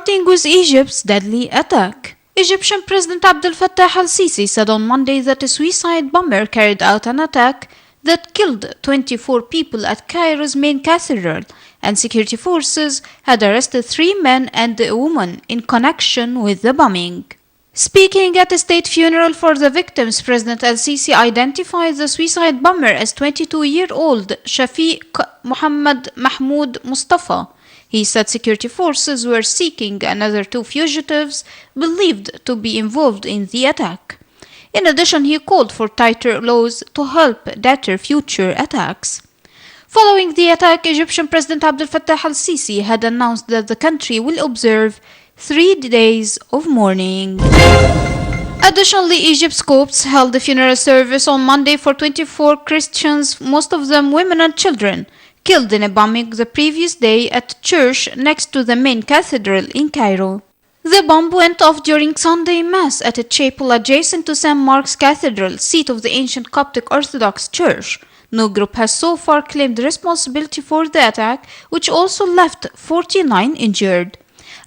starting with Egypt's deadly attack. Egyptian President Abdel Fattah al-Sisi said on Monday that a suicide bomber carried out an attack that killed 24 people at Cairo's main cathedral, and security forces had arrested 3 men and a woman in connection with the bombing. Speaking at a state funeral for the victims, President al-Sisi identified the suicide bomber as 22-year-old Shafiq Muhammad Mahmoud Mustafa. He said security forces were seeking another 2 fugitives believed to be involved in the attack. In addition, he called for tighter laws to help deter future attacks. Following the attack, Egyptian President Abdel Fattah al-Sisi had announced that the country will observe 3 days of mourning. Additionally, Egypt's Copts held a funeral service on Monday for 24 Christians, most of them women and children, killed in a bombing the previous day at a church next to the main cathedral in Cairo. The bomb went off during Sunday Mass at a chapel adjacent to St. Mark's Cathedral, seat of the ancient Coptic Orthodox Church. No group has so far claimed responsibility for the attack, which also left 49 injured.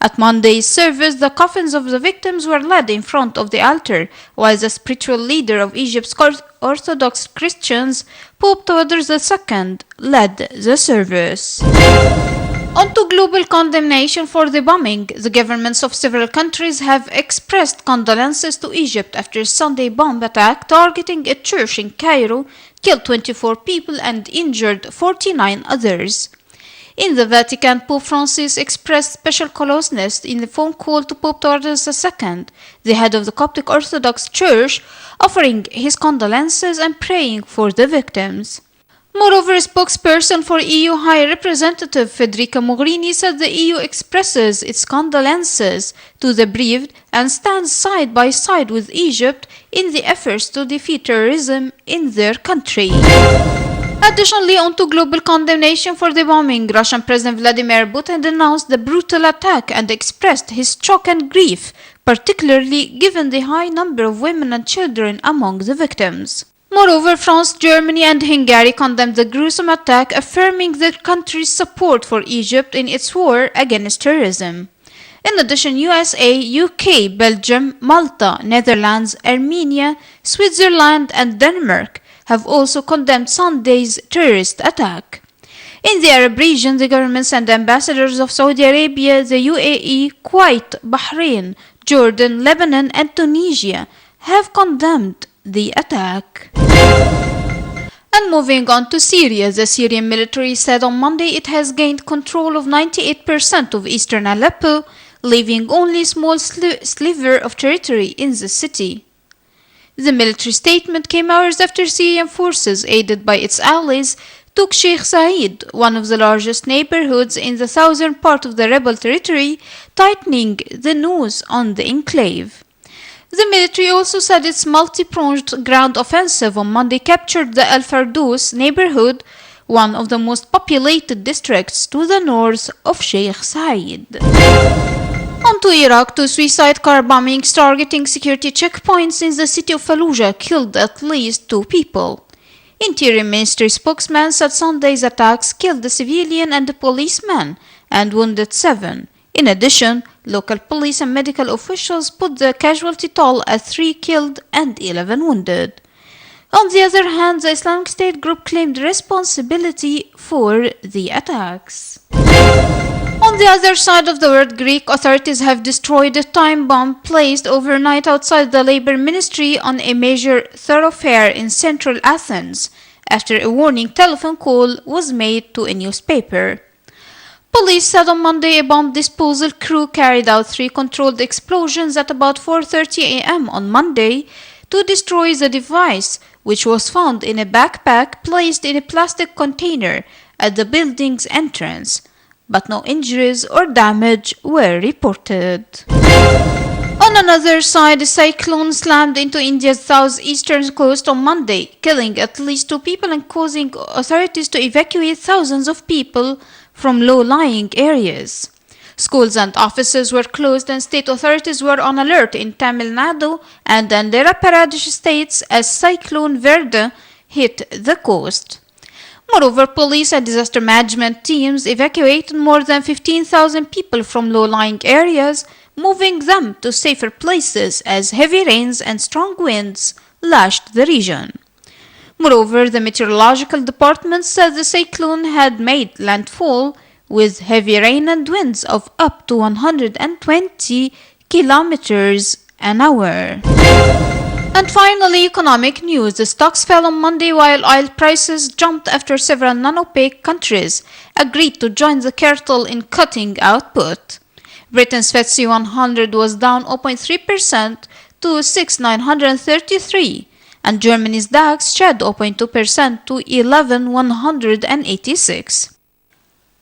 At Monday's service, the coffins of the victims were led in front of the altar, while the spiritual leader of Egypt's Orthodox Christians, Pope Theodorus II, led the service. On to global condemnation for the bombing. The governments of several countries have expressed condolences to Egypt after a Sunday bomb attack targeting a church in Cairo killed 24 people and injured 49 others. In the Vatican, Pope Francis expressed special closeness in a phone call to Pope Theodorus II, the head of the Coptic Orthodox Church, offering his condolences and praying for the victims. Moreover, a spokesperson for EU High Representative Federica Mogherini said the EU expresses its condolences to the bereaved and stands side by side with Egypt in the efforts to defeat terrorism in their country. Additionally, on to global condemnation for the bombing, Russian President Vladimir Putin announced the brutal attack and expressed his shock and grief, particularly given the high number of women and children among the victims. Moreover, France, Germany and Hungary condemned the gruesome attack, affirming their country's support for Egypt in its war against terrorism. In addition, USA, UK, Belgium, Malta, Netherlands, Armenia, Switzerland and Denmark have also condemned Sunday's terrorist attack. In the Arab region, the governments and ambassadors of Saudi Arabia, the UAE, Kuwait, Bahrain, Jordan, Lebanon and Tunisia have condemned the attack. And moving on to Syria, the Syrian military said on Monday it has gained control of 98% of eastern Aleppo, leaving only a small sliver of territory in the city. The military statement came hours after Syrian forces, aided by its allies, took Sheikh Said, one of the largest neighborhoods in the southern part of the rebel territory, tightening the noose on the enclave. The military also said its multi-pronged ground offensive on Monday captured the Al Fardous neighborhood, one of the most populated districts to the north of Sheikh Said. On to Iraq, 2 suicide car bombings targeting security checkpoints in the city of Fallujah killed at least 2 people. Interior Ministry spokesman said Sunday's attacks killed a civilian and a policeman and wounded 7. In addition, local police and medical officials put the casualty toll at 3 killed and 11 wounded. On the other hand, the Islamic State group claimed responsibility for the attacks. On the other side of the world, Greek authorities have destroyed a time bomb placed overnight outside the labor ministry on a major thoroughfare in central Athens after a warning telephone call was made to a newspaper. Police said on Monday a bomb disposal crew carried out 3 controlled explosions at about 4:30 a.m. on Monday to destroy the device, which was found in a backpack placed in a plastic container at the building's entrance, but no injuries or damage were reported. On another side, a cyclone slammed into India's southeastern coast on Monday, killing at least 2 people and causing authorities to evacuate thousands of people from low-lying areas. Schools and offices were closed and state authorities were on alert in Tamil Nadu and Andhra Pradesh states as Cyclone Verda hit the coast. Moreover, police and disaster management teams evacuated more than 15,000 people from low-lying areas, moving them to safer places as heavy rains and strong winds lashed the region. Moreover, the meteorological department said the cyclone had made landfall with heavy rain and winds of up to 120 kilometers an hour. And finally, economic news. The stocks fell on Monday while oil prices jumped after several non-OPEC countries agreed to join the cartel in cutting output. Britain's FTSE 100 was down 0.3% to 6,933, and Germany's DAX shed 0.2% to 11,186.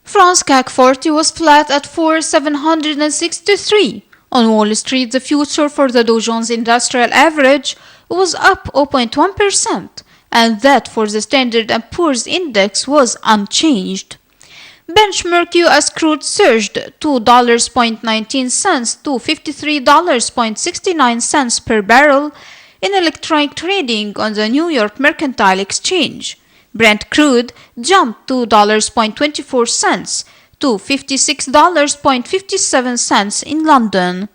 France CAC 40 was flat at 4,763. On Wall Street, the future for the Dow Jones Industrial Average was up 0.1%, and that for the Standard & Poor's Index was unchanged. Benchmark US crude surged $2.19 to $53.69 per barrel in electronic trading on the New York Mercantile Exchange. Brent crude jumped $2.24 to $56.57 in London.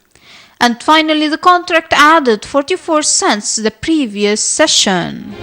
And finally, the contract added 44 cents the previous session.